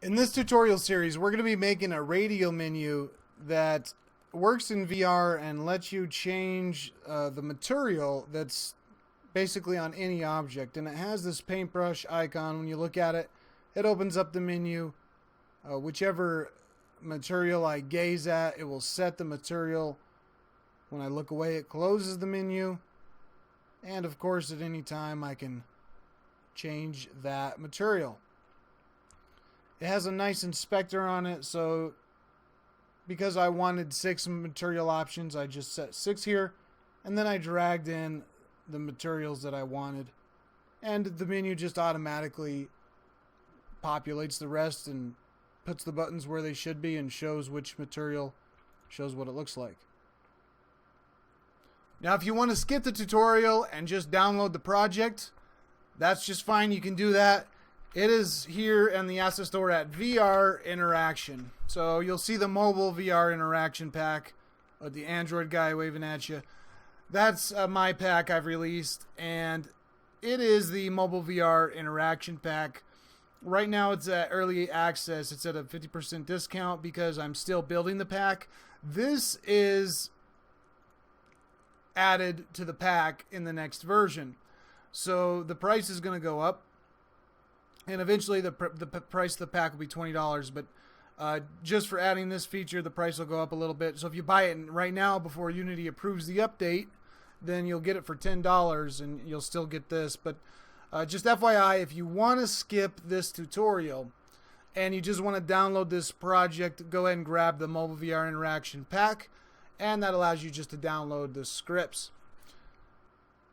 In this tutorial series, we're going to be making a radial menu that works in VR and lets you change the material that's basically on any object. And it has this paintbrush icon. When you look at it, it opens up the menu. Whichever material I gaze at, it will set the material. When I look away, it closes the menu. And of course, at any time, I can change that material. It has a nice inspector on it, so because I wanted 6 material options, I just set 6 here, and then I dragged in the materials that I wanted, and the menu just automatically populates the rest and puts the buttons where they should be and shows which material, shows what it looks like. Now, if you want to skip the tutorial and just download the project, that's just fine. You can do that. It is here in the asset store at VR Interaction. So you'll see the mobile VR Interaction pack with the Android guy waving at you. That's my pack I've released, and it is the mobile VR Interaction pack. Right now it's at early access. It's at a 50% discount because I'm still building the pack. This is added to the pack in the next version. So the price is going to go up. And eventually the price of the pack will be $20, but just for adding this feature, the price will go up a little bit. So if you buy it right now before Unity approves the update, then you'll get it for $10 and you'll still get this. But just FYI, if you want to skip this tutorial and you just want to download this project, go ahead and grab the Mobile VR Interaction pack, and that allows you just to download the scripts.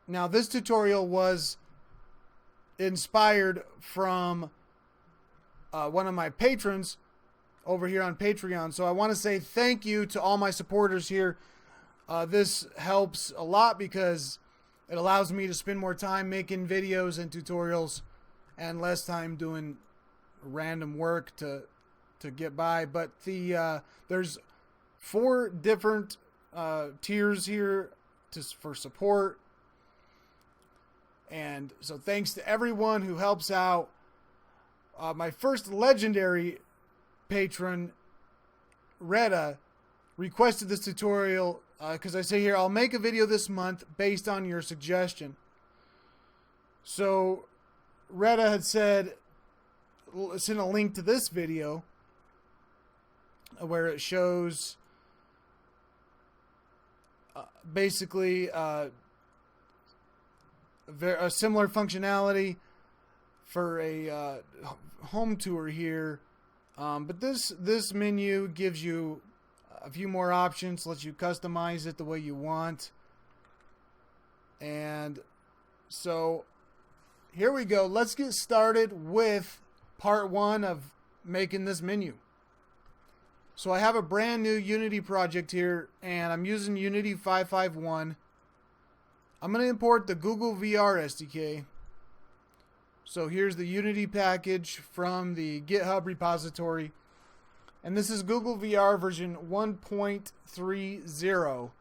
Now, this tutorial was inspired from one of my patrons over here on Patreon. So I want to say thank you to all my supporters here. This helps a lot because it allows me to spend more time making videos and tutorials and less time doing random work to get by. But there's 4 different tiers here for support. And so thanks to everyone who helps out. My first legendary patron, Radial, requested this tutorial because I say here, I'll make a video this month based on your suggestion. So Radial had said, send a link to this video where it shows basically a similar functionality for a home tour here, but this menu gives you a few more options, lets you customize it the way you want. And so here we go. Let's get started with part 1 of making this menu. So I have a brand new Unity project here, and I'm using Unity 551. I'm going to import the Google VR SDK. So here's the Unity package from the GitHub repository. And this is Google VR version 1.30.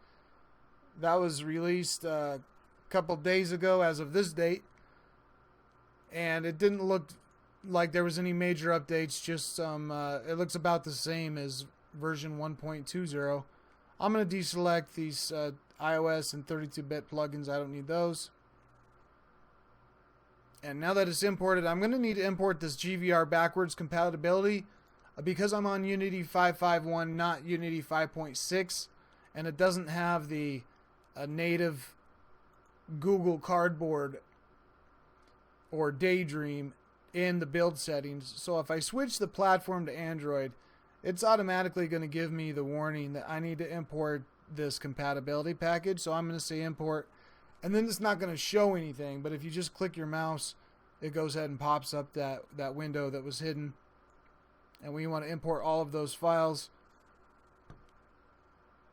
That was released a couple days ago as of this date. And it didn't look like there was any major updates, just some, it looks about the same as version 1.20. I'm going to deselect these iOS and 32-bit plugins. I don't need those. And now that it's imported, I'm going to need to import this GVR backwards compatibility because I'm on Unity 551, not Unity 5.6, and it doesn't have the native Google Cardboard or Daydream in the build settings. So if I switch the platform to Android, it's automatically going to give me the warning that I need to import this compatibility package. So I'm going to say import, and then it's not going to show anything, but if you just click your mouse, it goes ahead and pops up that window that was hidden. And we want to import all of those files.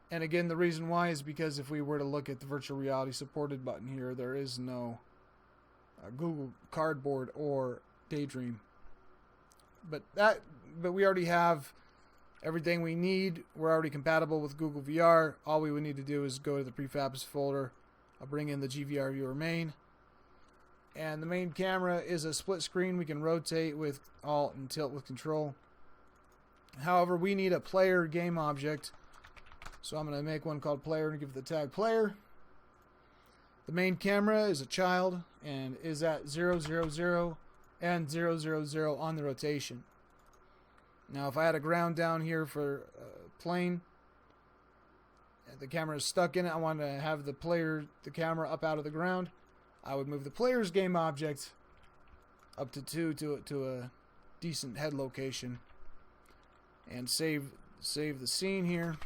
And again, the reason why is because if we were to look at the virtual reality supported button here, there is no Google Cardboard or Daydream. But we already have everything we need. We're already compatible with Google VR. All we would need to do is go to the prefabs folder. I'll bring in the GVR viewer main. And the main camera is a split screen. We can rotate with Alt and tilt with Control. However, we need a player game object. So I'm going to make one called player and give the tag player. The main camera is a child and is at 0, 0, 0 and 0, 0, 0 on the rotation. Now if I had a ground down here for plane, the camera is stuck in it, I want to have the camera up out of the ground, I would move the player's game object up to 2 to a decent head location and save the scene here.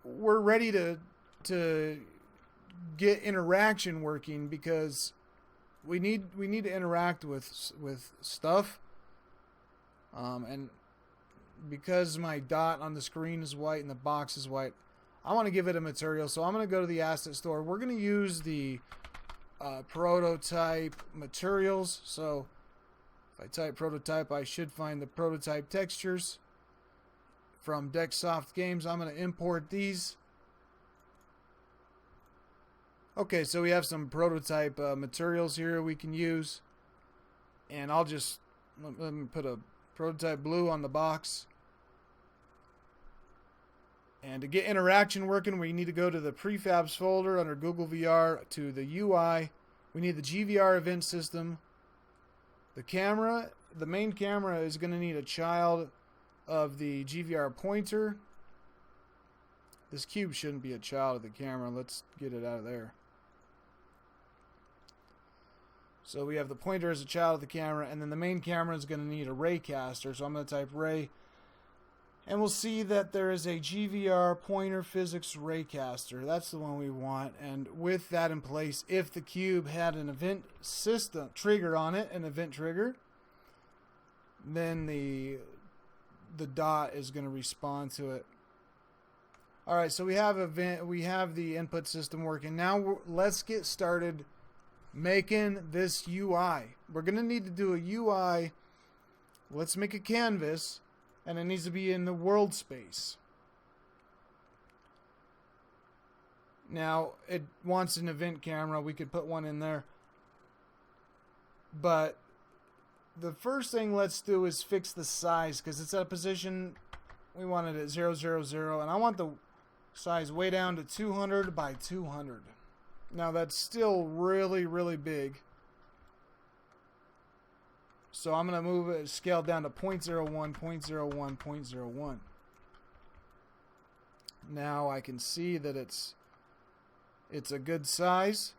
We're ready to get interaction working because we need to interact with stuff, and because my dot on the screen is white and the box is white, I want to give it a material. So I'm going to go to the asset store. We're going to use the prototype materials. So if I type prototype, I should find the prototype textures from Decksoft Games. I'm going to import these. Okay, so we have some prototype materials here we can use. And I'll just let me put a prototype blue on the box. And to get interaction working, we need to go to the prefabs folder under Google VR to the UI. We need the GVR event system. The camera, the main camera is going to need a child of the GVR pointer. This cube shouldn't be a child of the camera. Let's get it out of there. So we have the pointer as a child of the camera, and then the main camera is going to need a raycaster. So I'm going to type ray, and we'll see that there is a GVR pointer physics raycaster. That's the one we want. And with that in place, if the cube had an event system trigger on it, an event trigger, then the dot is going to respond to it. All right, so we have the input system working. Now let's get started making this UI. We're going to need to do a UI. Let's make a canvas, and it needs to be in the world space. Now, it wants an event camera. We could put one in there. But the first thing let's do is fix the size, because it's at a position we want it at 0, 0, 0, and I want the size way down to 200 by 200. Now that's still really, really big. So I'm going to move it scale down to 0.01, 0.01, 0.01. Now I can see that it's a good size.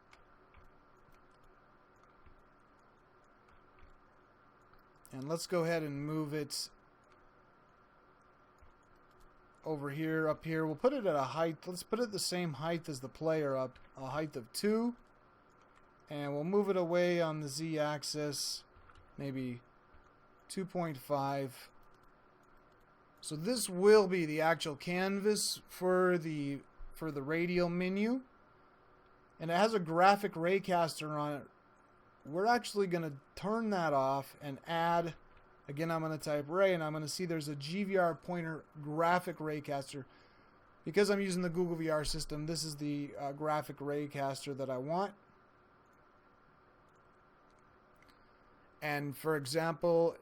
And let's go ahead and move it over here, up here. We'll put it at a height. Let's put it the same height as the player, up a height of 2. And we'll move it away on the Z-axis, maybe 2.5. So this will be the actual canvas for the Radial menu. And it has a graphic raycaster on it. We're actually going to turn that off and add, again, I'm going to type ray, and I'm going to see there's a GVR pointer graphic raycaster. Because I'm using the Google VR system, this is the graphic raycaster that I want. And for example,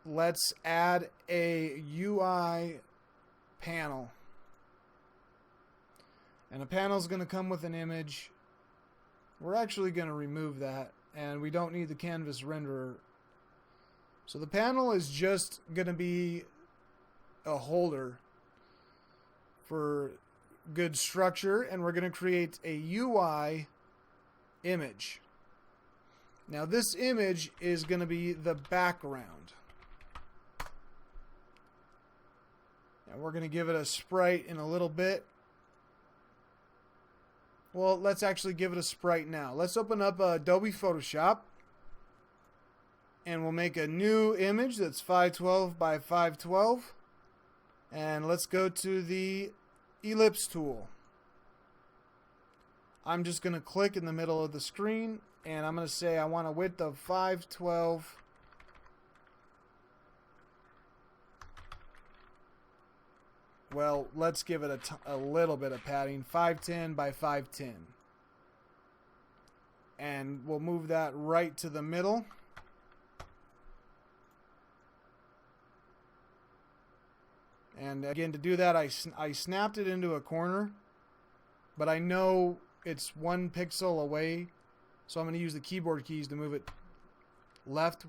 let's add a UI panel. And a panel is going to come with an image. We're actually going to remove that, and we don't need the canvas renderer. So the panel is just going to be a holder for good structure, and we're going to create a UI image. Now this image is going to be the background. And we're going to give it a sprite in a little bit. Well, let's actually give it a sprite now. Let's open up Adobe Photoshop. And we'll make a new image that's 512 by 512. And let's go to the ellipse tool. I'm just going to click in the middle of the screen, and I'm going to say I want a width of 512. Well, let's give it a little bit of padding, 510 by 510. And we'll move that right to the middle. And again, to do that, I snapped it into a corner, but I know it's 1 pixel away, so I'm going to use the keyboard keys to move it left,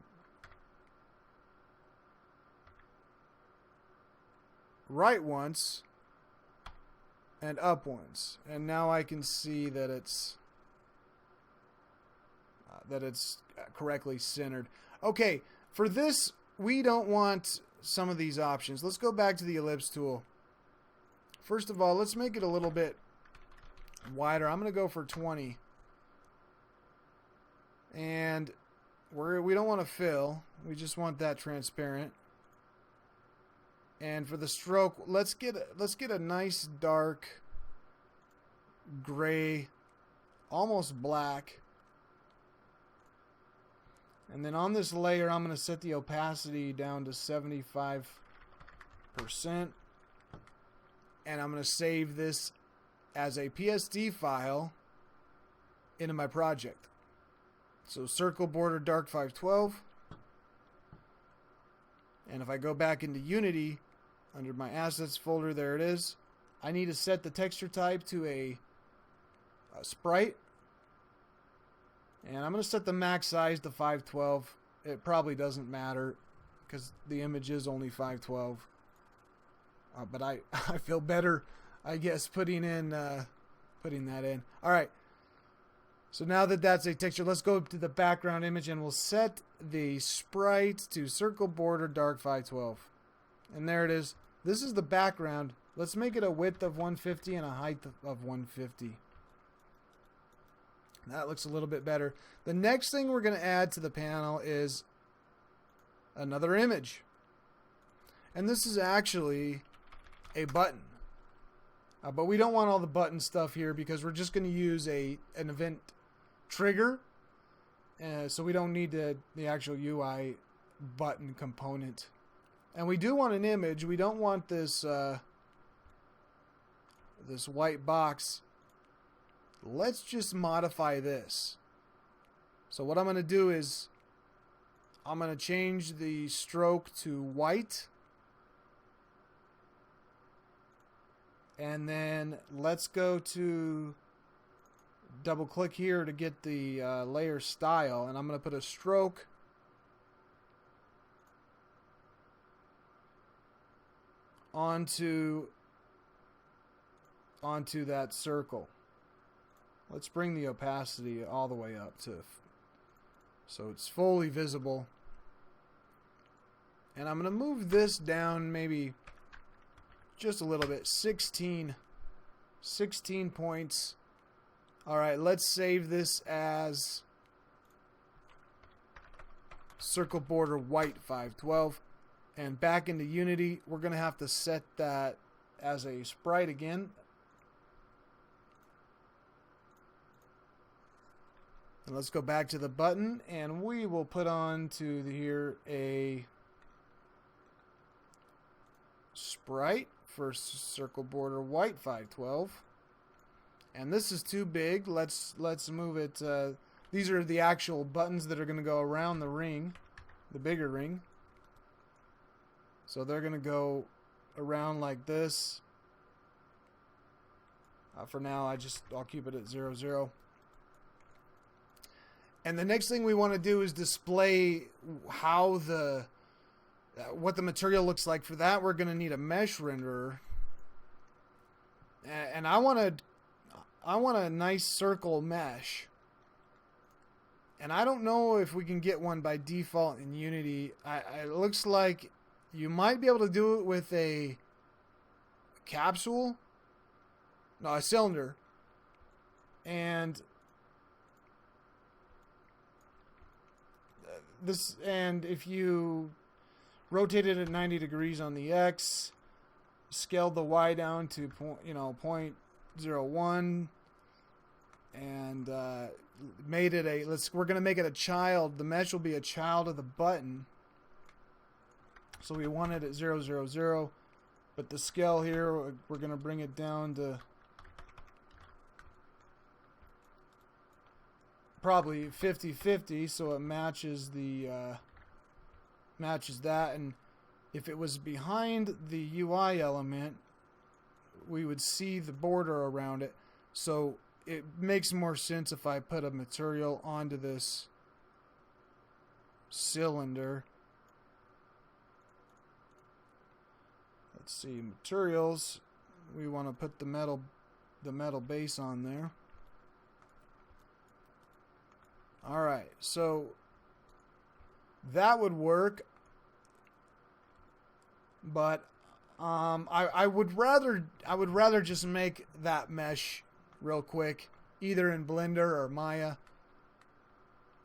right once, and up once. And now I can see that it's correctly centered. Okay, for this, we don't want some of these options. Let's go back to the ellipse tool. First of all, let's make it a little bit wider. I'm going to go for 20. And we don't want to fill. We just want that transparent. And for the stroke, let's get a nice dark gray, almost black. And then on this layer, I'm going to set the opacity down to 75%. And I'm going to save this as a PSD file into my project. So circle border dark 512. And if I go back into Unity, under my assets folder, there it is. I need to set the texture type to a sprite. And I'm going to set the max size to 512. It probably doesn't matter because the image is only 512. But I feel better, I guess, putting that in. All right. So now that that's a texture, let's go to the background image and we'll set the sprite to circle border dark 512. And there it is. This is the background. Let's make it a width of 150 and a height of 150. That looks a little bit better. The next thing we're going to add to the panel is another image. And this is actually a button. But we don't want all the button stuff here because we're just going to use an event trigger. So we don't need the actual UI button component. And we do want an image. We don't want this this white box. Let's just modify this. So what I'm going to do is I'm going to change the stroke to white. And then let's go to double click here to get the layer style. And I'm going to put a stroke onto that circle. Let's bring the opacity all the way up to so it's fully visible. And I'm going to move this down maybe just a little bit. 16 points. All right, let's save this as circle border white 512. And back into Unity, we're going to have to set that as a sprite again. And let's go back to the button, and we will put on to here a sprite for circle border white 512. And this is too big. Let's move it. These are the actual buttons that are going to go around the ring, the bigger ring. So they're going to go around like this. For now, I'll keep it at 0, 0. And the next thing we want to do is display how what the material looks like. For that, we're going to need a mesh renderer. And I want a nice circle mesh. And I don't know if we can get one by default in Unity. It looks like you might be able to do it with a capsule. No, a cylinder. And if you rotate it at 90 degrees on the X, scaled the Y down to 0.01, and made it we're going to make it a child. The mesh will be a child of the button. So we want it at 0, 0, 0, but the scale here, we're going to bring it down to probably 50-50, so it matches matches that. And if it was behind the UI element, we would see the border around it. So it makes more sense if I put a material onto this cylinder. Let's see, materials. We want to put the metal base on there. All right, so that would work, but I would rather just make that mesh real quick, either in Blender or Maya.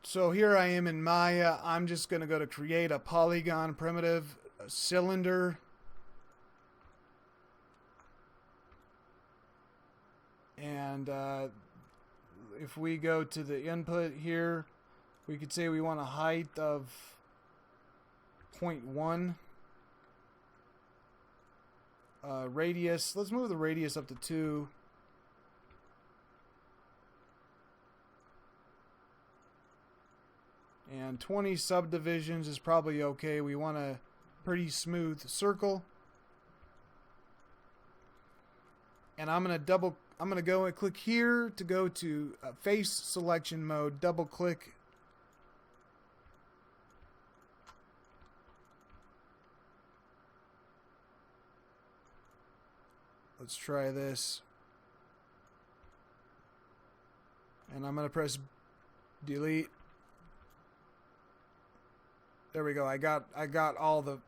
So here I am in Maya. I'm just going to go to create a polygon primitive, a cylinder. And if we go to the input here, we could say we want a height of 0.1. Radius, let's move the radius up to 2. And 20 subdivisions is probably okay. We want a pretty smooth circle. And I'm going to go and click here to go to face selection mode. Double click. Let's try this. And I'm going to press delete. There we go. I got all the,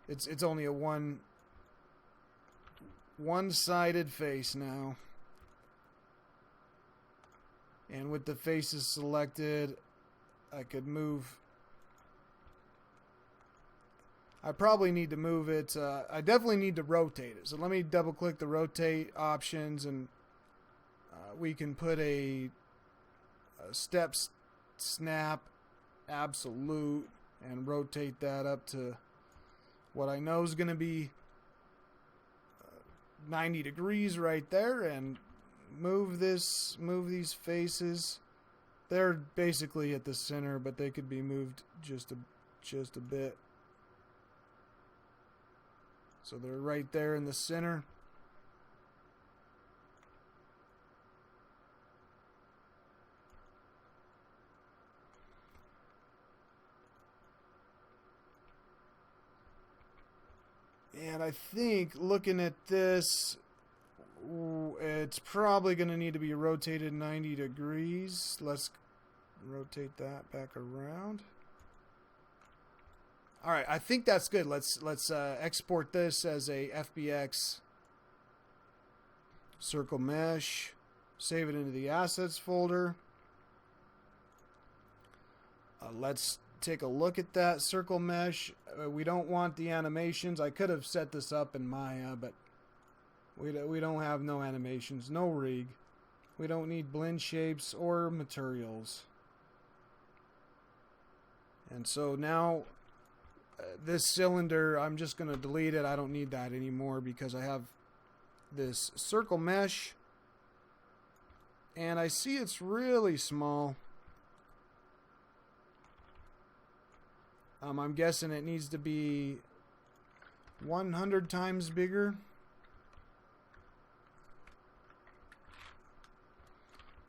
it's only a one-sided face now. And with the faces selected, I could move. I probably need to move it. I definitely need to rotate it. So let me double click the rotate options, and we can put a step snap absolute and rotate that up to what I know is going to be 90 degrees right there, and move these faces. They're basically at the center, but they could be moved just a bit. So they're right there in the center. And I think looking at this, it's probably going to need to be rotated 90 degrees. Let's rotate that back around. All right, I think that's good. Let's export this as a FBX circle mesh. Save it into the assets folder. Let's take a look at that circle mesh. We don't want the animations. I could have set this up in Maya, but we don't have no animations, no rig. We don't need blend shapes or materials. And so now this cylinder, I'm just going to delete it. I don't need that anymore because I have this circle mesh. And I see it's really small. I'm guessing it needs to be 100 times bigger.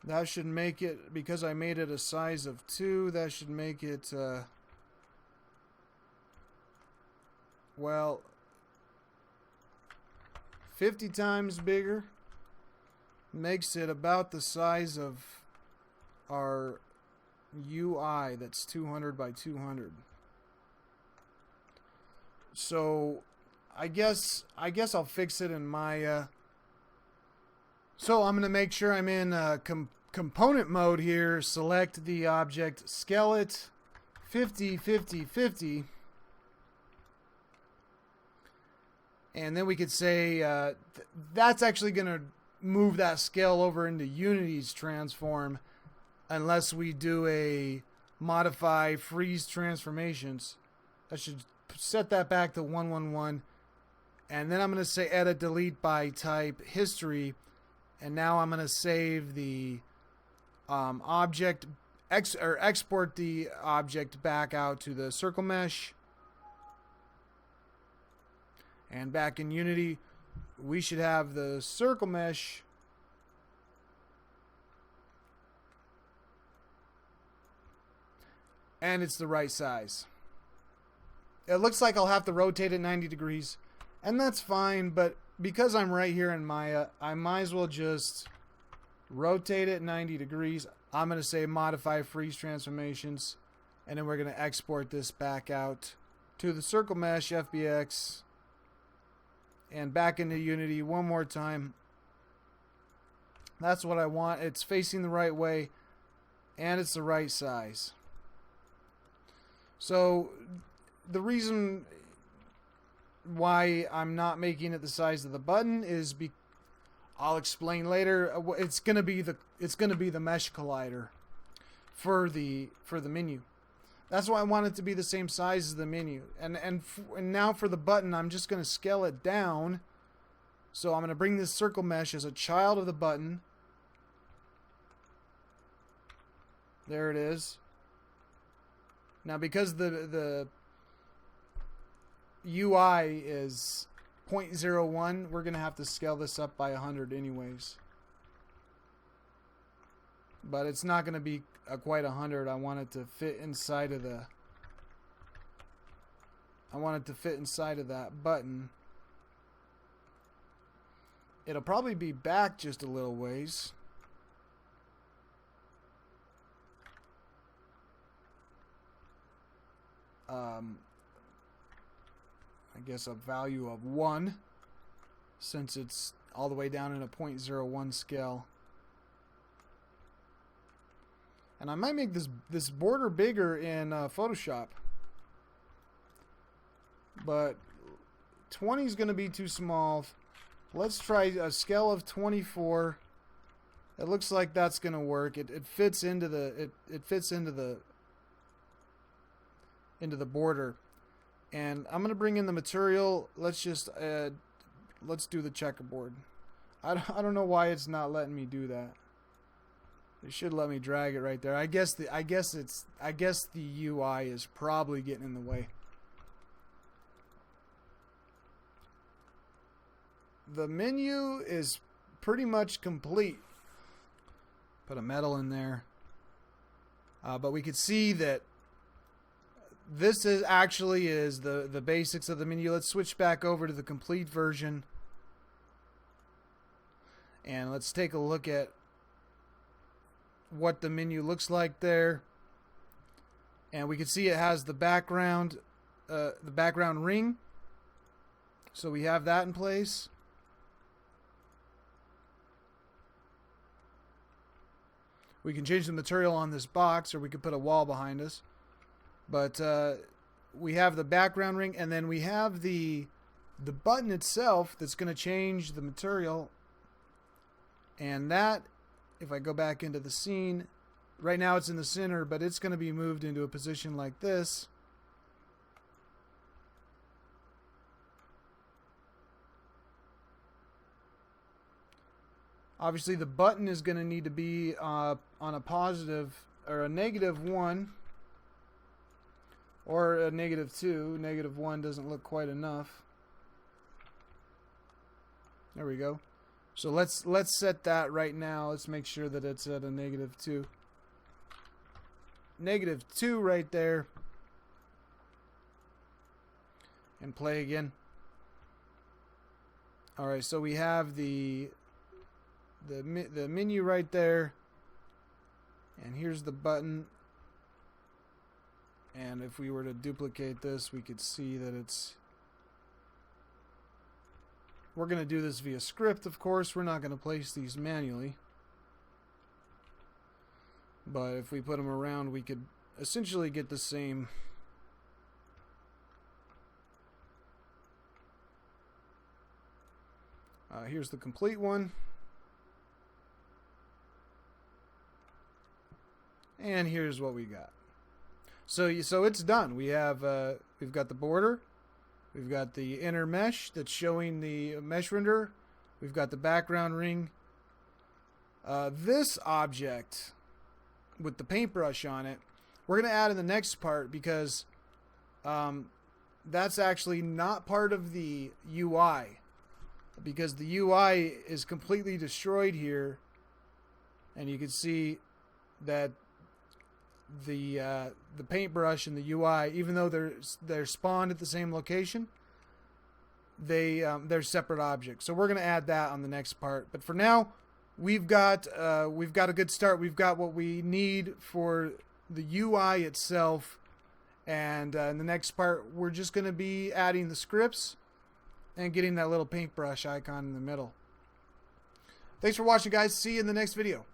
That should make it, because I made it a size of 2, that should make it, well, 50 times bigger. Makes it about the size of our UI, that's 200 by 200. So I guess I'll fix it in Maya. So I'm going to make sure I'm in component mode here. Select the object, scale it 50, 50, 50. And then we could say that's actually going to move that scale over into Unity's transform unless we do a modify freeze transformations. I should set that back to 111. And then I'm going to say edit delete by type history. And now I'm going to save the object, export the object back out to the circle mesh. And back in Unity, we should have the circle mesh and it's the right size. It looks like I'll have to rotate it 90 degrees, and that's fine, but because I'm right here in Maya, I might as well just rotate it 90 degrees. I'm going to say modify freeze transformations, and then we're going to export this back out to the circle mesh FBX and back into Unity one more time. That's what I want. It's facing the right way and it's the right size. So the reason why I'm not making it the size of the button is I'll explain later. It's gonna be the mesh collider for the menu. That's why I want it to be the same size as the menu. And now for the button, I'm just gonna scale it down. So I'm gonna bring this circle mesh as a child of the button. There it is. Now because the UI is 0.01, we're gonna have to scale this up by 100 anyways. But it's not gonna be quite 100. I want it to fit inside of the. I want it to fit inside of that button. It'll probably be back just a little ways. I guess a value of 1, since it's all the way down in a 0.01 scale. And I might make this border bigger in Photoshop, but 20 is going to be too small. Let's try a scale of 24. It looks like that's going to work. It fits into the it fits into the border. And I'm going to bring in the material. Let's just let's do the checkerboard. I don't know why it's not letting me do that. It should let me drag it right there. I guess the UI is probably getting in the way. The menu is pretty much complete. Put a metal in there. But we could see that this is actually the basics of the menu. Let's switch back over to the complete version. And let's take a look at what the menu looks like there. And we can see it has the background ring. So we have that in place. We can change the material on this box, or we could put a wall behind us. But we have the background ring, and then we have the button itself that's going to change the material. And that, if I go back into the scene, right now it's in the center, but it's going to be moved into a position like this. Obviously the button is going to need to be on a positive or a -1 or a -2. -1 doesn't look quite enough. There we go. So let's set that right now. Let's make sure that it's at a -2. -2 right there. And play again. All right, so we have the menu right there, and here's the button. And if we were to duplicate this, we could see that we're going to do this via script, of course. We're not going to place these manually. But if we put them around, we could essentially get the same. Here's the complete one. And here's what we got. So it's done. We've got the border. We've got the inner mesh that's showing the mesh render. We've got the background ring. This object with the paintbrush on it, we're going to add in the next part because that's actually not part of the UI, because the UI is completely destroyed here, and you can see that the paintbrush and the UI, even though they're spawned at the same location, they're separate objects. So we're going to add that on the next part. But for now, we've got a good start. We've got what we need for the UI itself, and in the next part, we're just going to be adding the scripts and getting that little paintbrush icon in the middle. Thanks for watching, guys. See you in the next video.